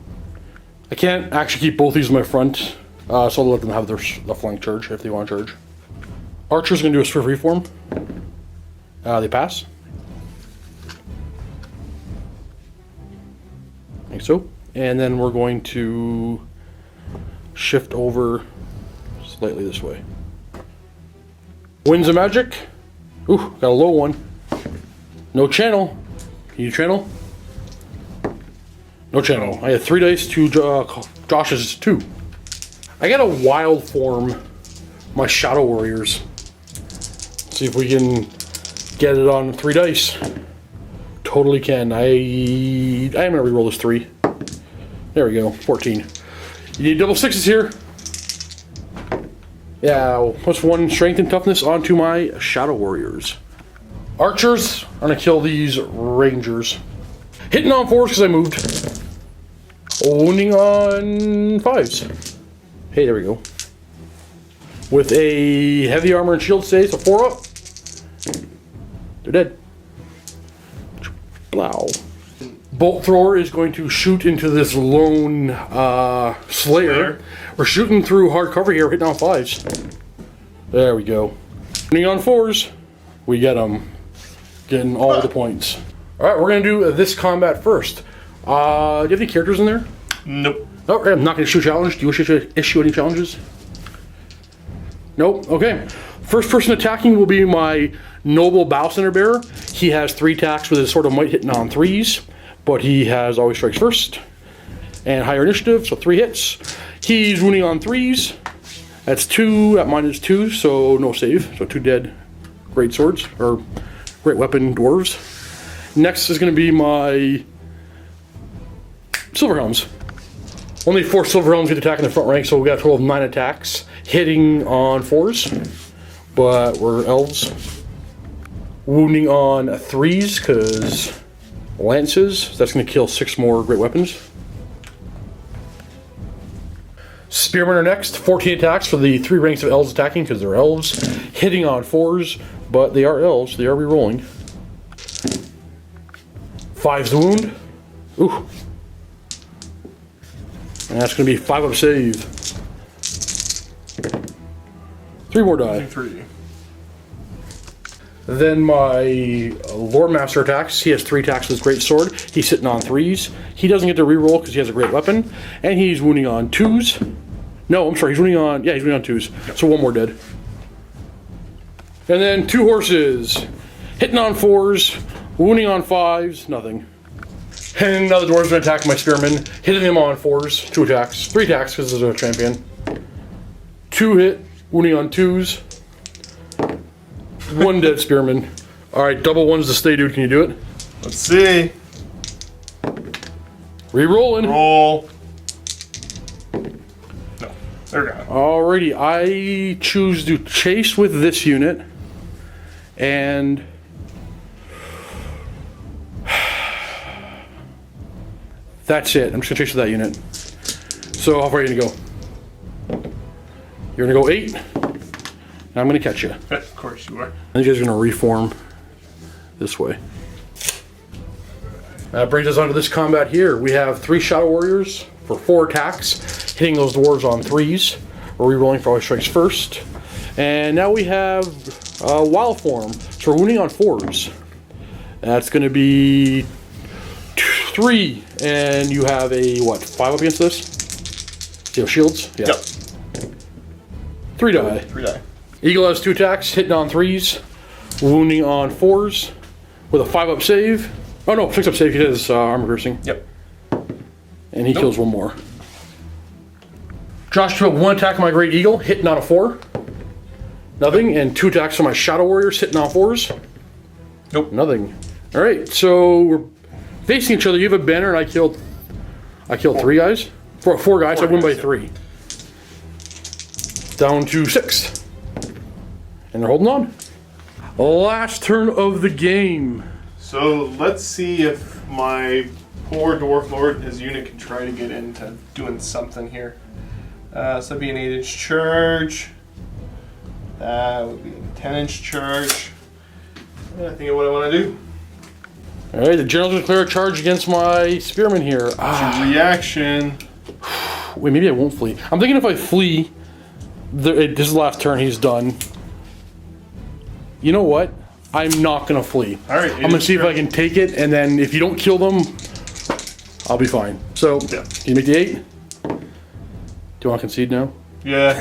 I can't actually keep both these in my front, so I'll let them have their flank charge if they want to charge. Archer's gonna do a swift reform. They pass. Like so. And then we're going to shift over slightly this way. Winds of Magic. Ooh, got a low one. No channel. Can you channel? No channel. I had 3 dice to Josh's 2. I got a wild form my Shadow Warriors. See if we can get it on 3 dice. Totally can. I'm gonna reroll this 3. There we go. 14. You need double 6s here. Yeah, +1 strength and toughness onto my Shadow Warriors. Archers are gonna kill these Rangers. Hitting on 4s because I moved. Wounding on 5s. Hey, there we go. With a heavy armor and shield save, so 4 up. They're dead. Blow. Bolt thrower is going to shoot into this lone Slayer. We're shooting through hard cover here, hitting on 5s. There we go. Hitting on 4s. We get them. Getting all the points. Alright, we're going to do this combat first. Do you have any characters in there? Nope. Okay, I'm not going to issue a challenge. Do you wish to issue any challenges? Nope. Okay. First person attacking will be my Noble Bow Center Bearer. He has 3 attacks with his Sword of Might hitting on 3s, but he has always strikes first. And higher initiative, so 3 hits. He's wounding on 3s. That's 2 at -2, so no save. So 2 dead great swords, or great weapon dwarves. Next is going to be my Silver Helms. Only 4 Silver Helms get attack in the front rank, so we got a total of 9 attacks, hitting on 4s. But we're elves. Wounding on 3s, because lances. That's going to kill 6 more great weapons. Spearmen are next. 14 attacks for the 3 ranks of elves attacking because they're elves. Hitting on 4s, but they are elves. They are re-rolling. 5's the wound. Ooh. And that's going to be 5 up save. 3 more die. 3. Then my Lord Master attacks. He has 3 attacks with his great sword. He's sitting on 3s. He doesn't get to reroll because he has a great weapon. And he's wounding on 2s. No, I'm sorry. He's wounding on... Yeah, he's wounding on 2s. Yep. So 1 more dead. And then 2 horses. Hitting on 4s. Wounding on 5s. Nothing. And now the dwarves going to attack my spearmen. Hitting him on 4s. 2 attacks. 3 attacks because this is a champion. 2 hit. Wounding on 2s. 1 dead spearman. Alright, double 1s to stay, dude. Can you do it? Let's see. Re-rolling. Roll. No, they're gone. Alrighty, I choose to chase with this unit. And... that's it. I'm just going to chase with that unit. So, how far are you going to go? You're going to go 8. I'm going to catch you. Of course you are. And you guys are going to reform this way. That brings us on to this combat here. We have 3 Shadow Warriors for 4 attacks, hitting those dwarves on 3s. We're re-rolling for all strikes first. And now we have Wild Form, so we're wounding on 4s. That's going to be 3, and you have a, what, 5 up against this? You have shields? Yeah. Yep. 3 die. 3 die. Eagle has 2 attacks, hitting on 3s, wounding on 4s, with a 5 up save. Oh no, 6 up save, he does armor piercing. Yep. And he kills 1 more. Josh took 1 attack on my Great Eagle, hitting on a 4. Nothing, and 2 attacks on my Shadow Warriors, hitting on 4s. Nope. Nothing. Alright, so we're facing each other. You have a banner and I killed 3 guys? 4 guys, so I win by 3. Down to 6. And they're holding on. Last turn of the game. So let's see if my poor Dwarf Lord and his unit can try to get into doing something here. So that'd be an 8-inch charge. That would be a 10-inch charge. I think of what I want to do. Alright, the general's gonna declare a charge against my spearman here. Reaction. Wait, maybe I won't flee. I'm thinking if I flee, this is the last turn, he's done. You know what? I'm not gonna flee. Alright. I'm gonna see if I can take it, and then if you don't kill them, I'll be fine. So, yeah. Can you make the 8? Do you want to concede now? Yeah.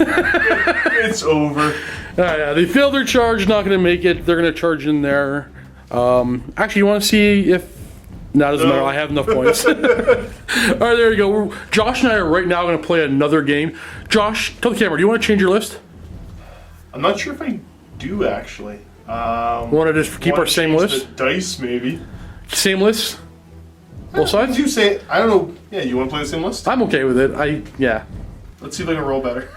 It's over. Yeah, they failed their charge, not gonna make it. They're gonna charge in there. Actually, you want to see if... No, it doesn't matter. I have enough points. Alright, there you go. Josh and I are right now going to play another game. Josh, tell the camera, do you want to change your list? I'm not sure if I do, actually. Want to just keep our same list? The dice, maybe. Same list? Both sides? You say, I don't know. Yeah, you want to play the same list? I'm okay with it. Yeah. Let's see if I can roll better.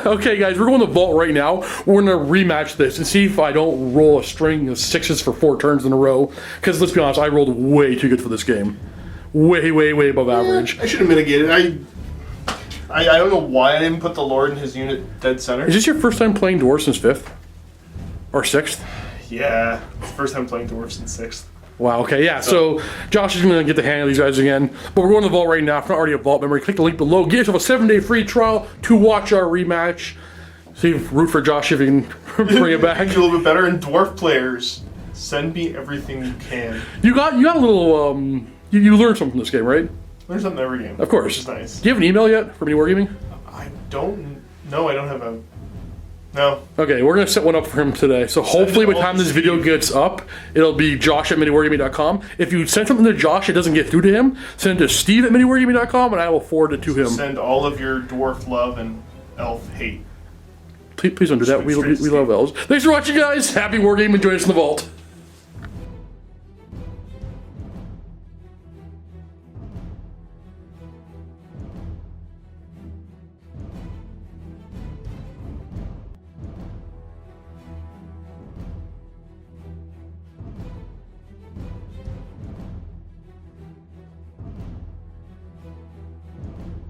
Okay, guys, we're going to vault right now. We're going to rematch this and see if I don't roll a string of 6s for 4 turns in a row. Because let's be honest, I rolled way too good for this game. Way, way, way above average. I should have mitigated. I don't know why I didn't put the Lord and his unit dead center. Is this your first time playing Dwarfs since 5th? Or 6th? Yeah, it's the first time playing Dwarfs since 6th. Wow, okay, yeah, so Josh is going to get the hang of these guys again. But we're going to the vault right now. If you're not already a vault member, click the link below. Get yourself a 7-day free trial to watch our rematch. See, root for Josh if you can bring it back. Do a little bit better. And Dwarf players, send me everything you can. You got a little, you learned something from this game, right? Learn something every game. Of course. Which is nice. Do you have an email yet for MiniWarGaming? I don't know. I don't have a... No. Okay, we're going to set one up for him today. So hopefully by the time this video gets up, it'll be Josh at MiniWarGaming.com. If you send something to Josh, it doesn't get through to him, send it to Steve at MiniWarGaming.com, and I will forward it to him. Send all of your dwarf love and elf hate. Please don't do that. We love elves. Thanks for watching, guys. Happy wargaming. Join us in the vault.